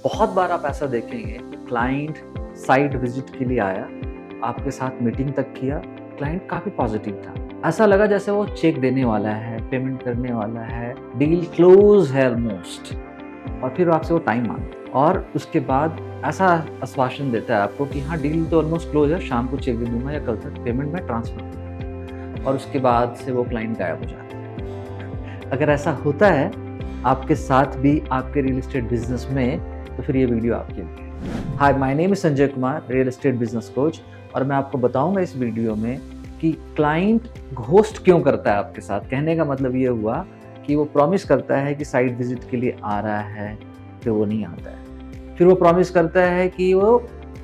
बहुत बार आप ऐसा देखेंगे कि क्लाइंट साइट विजिट के लिए आया, आपके साथ मीटिंग तक किया, क्लाइंट काफ़ी पॉजिटिव था। ऐसा लगा जैसे वो चेक देने वाला है, पेमेंट करने वाला है, डील क्लोज है ऑलमोस्ट, और फिर आपसे वो टाइम मांगता है और उसके बाद ऐसा आश्वासन देता है आपको कि हाँ डील तो ऑलमोस्ट क्लोज है, शाम को चेक दे दूंगा या कल तक पेमेंट में ट्रांसफर कर दूंगा, और उसके बाद से वो क्लाइंट गायब हो जाता है। अगर ऐसा होता है आपके साथ भी आपके रियल एस्टेट बिजनेस में, तो फिर ये वीडियो आपके लिए। Hi, my name is Sanjay Kumar, real estate business coach, और मैं आपको बताऊंगा इस वीडियो में कि क्लाइंट घोस्ट क्यों करता है आपके साथ। कहने का मतलब ये हुआ कि वो प्रॉमिस करता है कि साइट विजिट के लिए आ रहा है, फिर वो नहीं आता है। फिर वो प्रॉमिस करता है कि वो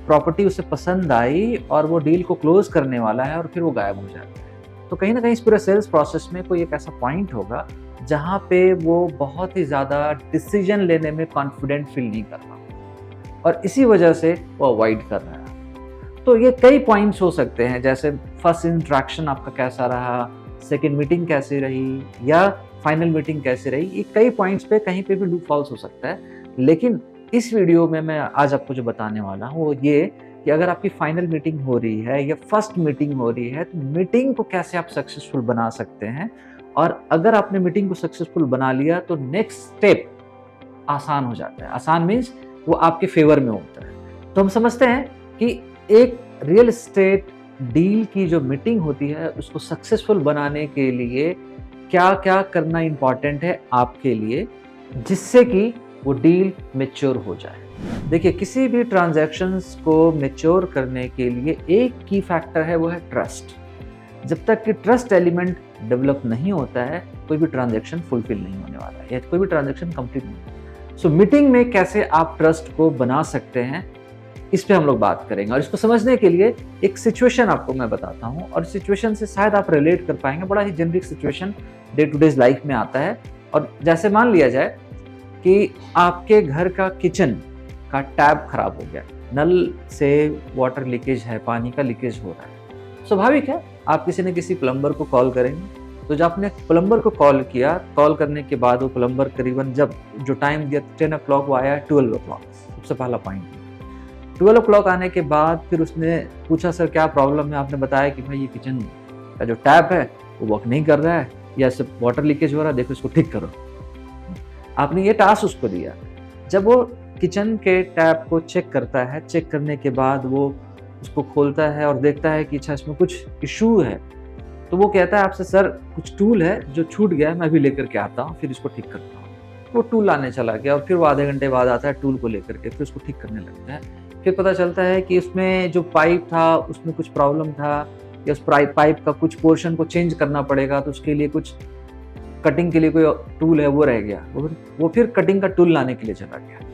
प्रॉपर्टी उसे पसंद आई और वो डील को क्लोज करने वाला है, और फिर वो गायब हो जाता है। तो कहीं ना कहीं इस पूरे सेल्स प्रोसेस में कोई एक ऐसा पॉइंट होगा जहाँ पे वो बहुत ही ज़्यादा डिसीजन लेने में कॉन्फिडेंट फील नहीं कर रहा, और इसी वजह से वो अवॉइड कर रहा है। तो ये कई पॉइंट्स हो सकते हैं, जैसे फर्स्ट इंट्रैक्शन आपका कैसा रहा, सेकंड मीटिंग कैसी रही, या फाइनल मीटिंग कैसी रही। ये कई पॉइंट्स पे कहीं पे भी लूप फॉल्स हो सकता है। लेकिन इस वीडियो में मैं आज आपको जो बताने वाला हूँ वो ये कि अगर आपकी फाइनल मीटिंग हो रही है या फर्स्ट मीटिंग हो रही है, तो मीटिंग को कैसे आप सक्सेसफुल बना सकते हैं, और अगर आपने मीटिंग को सक्सेसफुल बना लिया तो नेक्स्ट स्टेप आसान हो जाता है। आसान मीन्स वो आपके फेवर में होता है। तो हम समझते हैं कि एक रियल एस्टेट डील की जो मीटिंग होती है उसको सक्सेसफुल बनाने के लिए क्या क्या करना इंपॉर्टेंट है आपके लिए, जिससे कि वो डील मैच्योर हो जाए। देखिए, किसी भी ट्रांजैक्शंस को मैच्योर करने के लिए एक की फैक्टर है, वो है ट्रस्ट। जब तक कि ट्रस्ट एलिमेंट डेवलप नहीं होता है, कोई भी ट्रांजैक्शन फुलफिल नहीं होने वाला है या कोई भी ट्रांजैक्शन कंप्लीट नहीं होगा। सो मीटिंग में कैसे आप ट्रस्ट को बना सकते हैं, इस पे हम लोग बात करेंगे। और इसको समझने के लिए एक सिचुएशन आपको मैं बताता हूँ, और सिचुएशन से शायद आप रिलेट कर पाएंगे। बड़ा ही generic situation day to day life में आता है। और जैसे मान लिया जाए कि आपके घर का किचन का टैप खराब हो गया, नल से वाटर लीकेज है, पानी का लीकेज हो रहा है। स्वाभाविक है आप किसी न किसी प्लम्बर को कॉल करेंगे। तो जब आपने प्लम्बर को कॉल किया, कॉल करने के बाद वो प्लम्बर करीबन जब जो टाइम दिया 10 o'clock, वो आया 12 o'clock। सबसे पहला पॉइंट 12 o'clock आने के बाद फिर उसने पूछा सर क्या प्रॉब्लम है। आपने बताया कि भाई ये किचन का जो टैप है वो वर्क नहीं कर रहा है, या सब वाटर लीकेज हो रहा है, देखो इसको ठीक करो। आपने ये टास्क उसको दिया। जब वो किचन के टैप को चेक करता है, चेक करने के बाद वो उसको खोलता है और देखता है कि अच्छा इसमें कुछ इशू है, तो वो कहता है आपसे सर कुछ टूल है जो छूट गया है, मैं अभी लेकर के आता हूँ, फिर इसको ठीक करता हूँ। वो टूल लाने चला गया और फिर वो आधे घंटे बाद आता है टूल को लेकर के, फिर उसको ठीक करने लगता है। फिर पता चलता है कि उसमें जो पाइप था उसमें कुछ प्रॉब्लम था, या उस पाइप का कुछ पोर्शन को चेंज करना पड़ेगा, तो उसके लिए कुछ कटिंग के लिए कोई टूल है वो रह गया। वो फिर कटिंग का टूल लाने के लिए चला गया।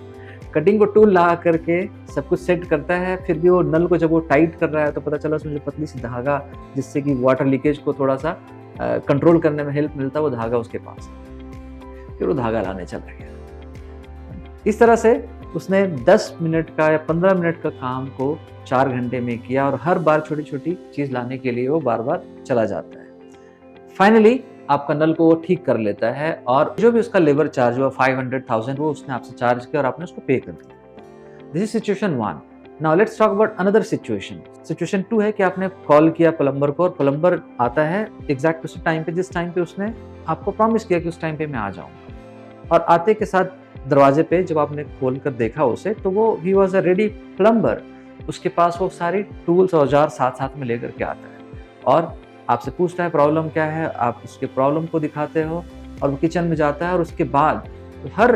कटिंग को टूल ला करके सब कुछ सेट करता है। फिर भी वो नल को जब वो टाइट कर रहा है तो पता चला उसमें जो पतली सी धागा, जिससे कि वाटर लीकेज को थोड़ा सा कंट्रोल करने में हेल्प मिलता है, वो धागा उसके पास है। फिर वो धागा लाने चला गया। इस तरह से उसने 10 मिनट का या 15 मिनट का काम को 4 घंटे में किया, और हर बार छोटी छोटी चीज़ लाने के लिए वो बार बार चला जाता है। फाइनली आपका नल को वो ठीक कर लेता है, और जो भी उसका लेबर चार्ज हुआ 500,000 वो उसने आपसे चार्ज किया और आपने उसको पे कर दिया। This is situation 1। Now let's talk about another situation. Situation 2 है कि आपने कॉल किया प्लम्बर को, और प्लम्बर आता है एग्जैक्ट उसी टाइम पे जिस टाइम पे उसने आपको प्रॉमिस किया कि उस टाइम पे मैं आ जाऊँगा। और आते के साथ दरवाजे पे जब आपने खोल कर देखा उसे, तो वो ही वॉज अ रेडी प्लम्बर। उसके पास वो सारी टूल्स औजार साथ साथ में लेकर के आता है, और आपसे पूछता है प्रॉब्लम क्या है। आप उसके प्रॉब्लम को दिखाते हो, और वो किचन में जाता है, और उसके बाद हर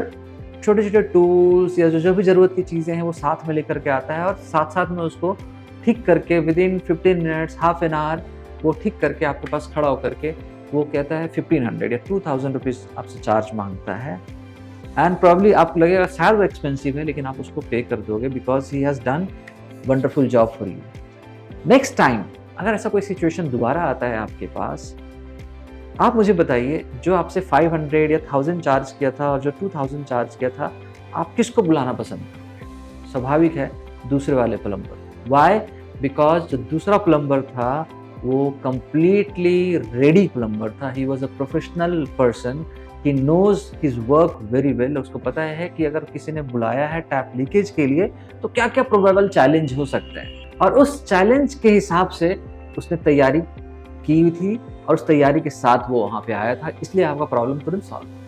छोटे छोटे टूल्स या जो भी ज़रूरत की चीज़ें हैं वो साथ में लेकर के आता है, और साथ साथ में उसको ठीक करके within 15 minutes, half an hour वो ठीक करके आपके पास खड़ा होकर के वो कहता है 1500 या 2000 रुपीज़ आपसे चार्ज मांगता है। एंड प्रॉब्ली आपको लगेगा शायद वो एक्सपेंसिव है, लेकिन आप उसको पे कर दोगे because he has done wonderful job for you. Next time अगर ऐसा कोई सिचुएशन दोबारा आता है आपके पास, आप मुझे बताइए जो आपसे 500 या 1000 चार्ज किया था और जो 2000 चार्ज किया था, आप किसको बुलाना पसंद करोगे? स्वाभाविक है दूसरे वाले प्लम्बर। वाई? बिकॉज जो दूसरा प्लम्बर था वो कंप्लीटली रेडी प्लम्बर था। He was a professional person he knows his work very well. उसको पता है कि अगर किसी ने बुलाया है टैप लीकेज के लिए तो क्या क्या प्रोबेबल चैलेंज हो सकते हैं, और उस चैलेंज के हिसाब से उसने तैयारी की हुई थी और उस तैयारी के साथ वो वहां पे आया था, इसलिए आपका प्रॉब्लम तुरंत सॉल्व हो गया।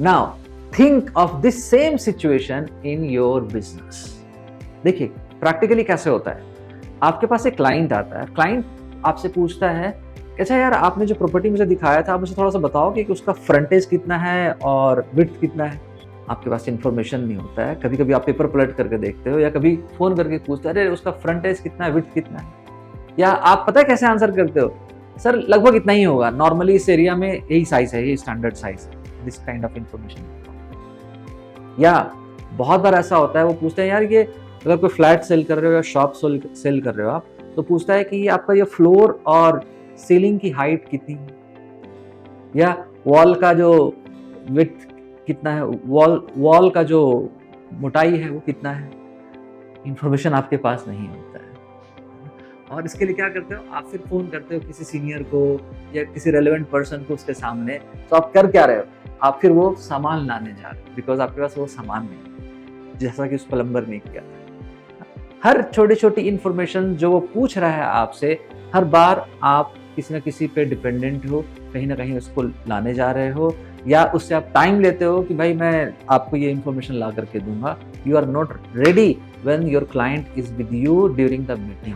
Now think of this same situation in your business. देखिए प्रैक्टिकली कैसे होता है। आपके पास एक क्लाइंट आता है, क्लाइंट आपसे पूछता है अच्छा यार आपने जो प्रॉपर्टी मुझे दिखाया था, आप मुझे थोड़ा सा बताओगे कि उसका फ्रंटेज कितना है और विड्थ कितना है। आपके पास इन्फॉर्मेशन नहीं होता है, कभी कभी आप पेपर पलट करके देखते हो या कभी फोन करके पूछते हैं अरे उसका फ्रंटेज कितना है, विड्थ कितना है, या आप पता है कैसे आंसर करते हो, सर लगभग इतना ही होगा, नॉर्मली इस एरिया में यही साइज है, ये स्टैंडर्ड साइज है। This kind of information. या बहुत बार ऐसा होता है वो पूछते हैं यार ये अगर कोई फ्लैट सेल कर रहे हो या शॉप सेल कर रहे हो आप, तो पूछता है कि आपका ये फ्लोर और सीलिंग की हाइट कितनी है, या वॉल का जो विड्थ कितना है, वॉल का जो मोटाई है वो कितना है। इंफॉर्मेशन आपके पास नहीं होता है, और इसके लिए क्या करते हो आप, फिर फोन करते हो किसी सीनियर को या किसी रेलेवेंट पर्सन को उसके सामने। तो आप कर क्या रहे हो, आप फिर वो सामान लाने जा रहे हो, बिकॉज आपके पास वो सामान नहीं, जैसा कि उस प्लम्बर ने किया था। हर छोटी छोटी इंफॉर्मेशन जो वो पूछ रहा है आपसे, हर बार आप किसी न किसी पे डिपेंडेंट हो, कहीं ना कहीं उसको लाने जा रहे हो, या उससे आप टाइम लेते हो कि भाई मैं आपको ये इंफॉर्मेशन ला करके दूंगा। You are not ready when your client is with you during the meeting.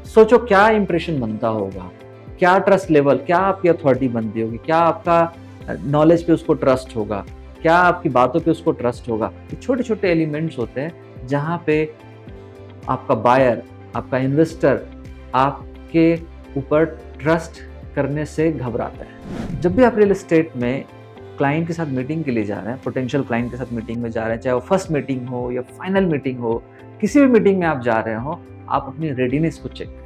सोचो क्या इंप्रेशन बनता होगा, क्या ट्रस्ट लेवल, क्या आपकी अथॉरिटी बनती होगी, क्या आपका नॉलेज पे उसको ट्रस्ट होगा, क्या आपकी बातों पे उसको ट्रस्ट होगा। ये छोटे छोटे एलिमेंट्स होते हैं जहाँ पे आपका बायर, आपका इन्वेस्टर आपके ऊपर ट्रस्ट करने से घबराता है। जब भी आप रियल एस्टेट में क्लाइंट के साथ मीटिंग के लिए जा रहे हैं, पोटेंशियल क्लाइंट के साथ मीटिंग में जा रहे हैं, चाहे वो फर्स्ट मीटिंग हो या फाइनल मीटिंग हो, किसी भी मीटिंग में आप जा रहे हो, आप अपनी रेडीनेस को चेक करें।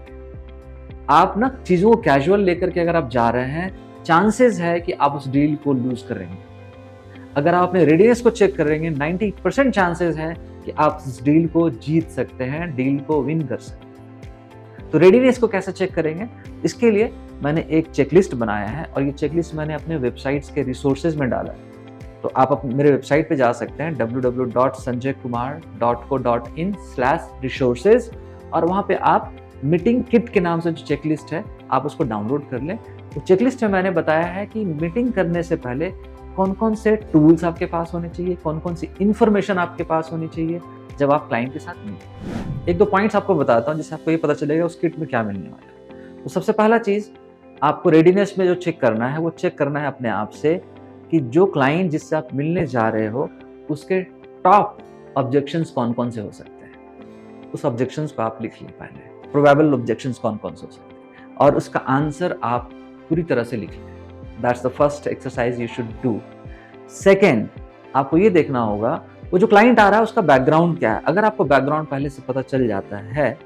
आप ना चीज़ों को कैजुअल लेकर के अगर आप जा रहे हैं, चांसेस है कि आप उस डील को लूज करेंगे। अगर आप अपने रेडीनेस को चेक करेंगे, 90% चांसेस है कि आप इस डील को जीत सकते हैं, डील को विन कर सकते हैं। तो रेडीनेस को कैसे चेक करेंगे, इसके लिए मैंने एक चेकलिस्ट बनाया है, और ये चेकलिस्ट मैंने अपने वेबसाइट्स के रिसोर्सेज में डाला है। तो आप मेरे वेबसाइट पे जा सकते हैं www.sanjaykumar.co.in/resources, और वहाँ पे आप मीटिंग किट के नाम से जो चेकलिस्ट है आप उसको डाउनलोड कर लें। तो चेकलिस्ट में मैंने बताया है कि मीटिंग करने से पहले कौन कौन से टूल्स आपके पास होने चाहिए, कौन कौन सी इंफॉर्मेशन आपके पास होनी चाहिए जब आप क्लाइंट के साथ मिलें। एक दो पॉइंट्स आपको बताता हूँ जिससे आपको ये पता चलेगा उस किट में क्या मिलने वाला है। तो सबसे पहला चीज़ आपको रेडीनेस में जो चेक करना है, वो चेक करना है अपने आप से कि जो क्लाइंट जिससे आप मिलने जा रहे हो उसके टॉप ऑब्जेक्शंस कौन कौन से हो सकते हैं। उस ऑब्जेक्शंस को आप लिख लें पहले, प्रोबेबल ऑब्जेक्शंस कौन कौन से हो सकते हैं, और उसका आंसर आप पूरी तरह से लिख लें। That's the first exercise you should do. Second, आपको ये देखना होगा वो जो क्लाइंट आ रहा है उसका बैकग्राउंड क्या है। अगर आपको बैकग्राउंड पहले से पता चल जाता है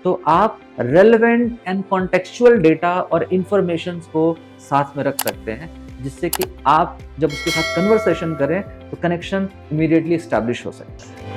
तो आप रेलेवेंट एंड कॉन्टेक्चुअल डेटा और इंफॉर्मेशंस को साथ में रख सकते हैं, जिससे कि आप जब उसके साथ कन्वर्सेशन करें तो कनेक्शन इमीडिएटली एस्टैब्लिश हो सकता है।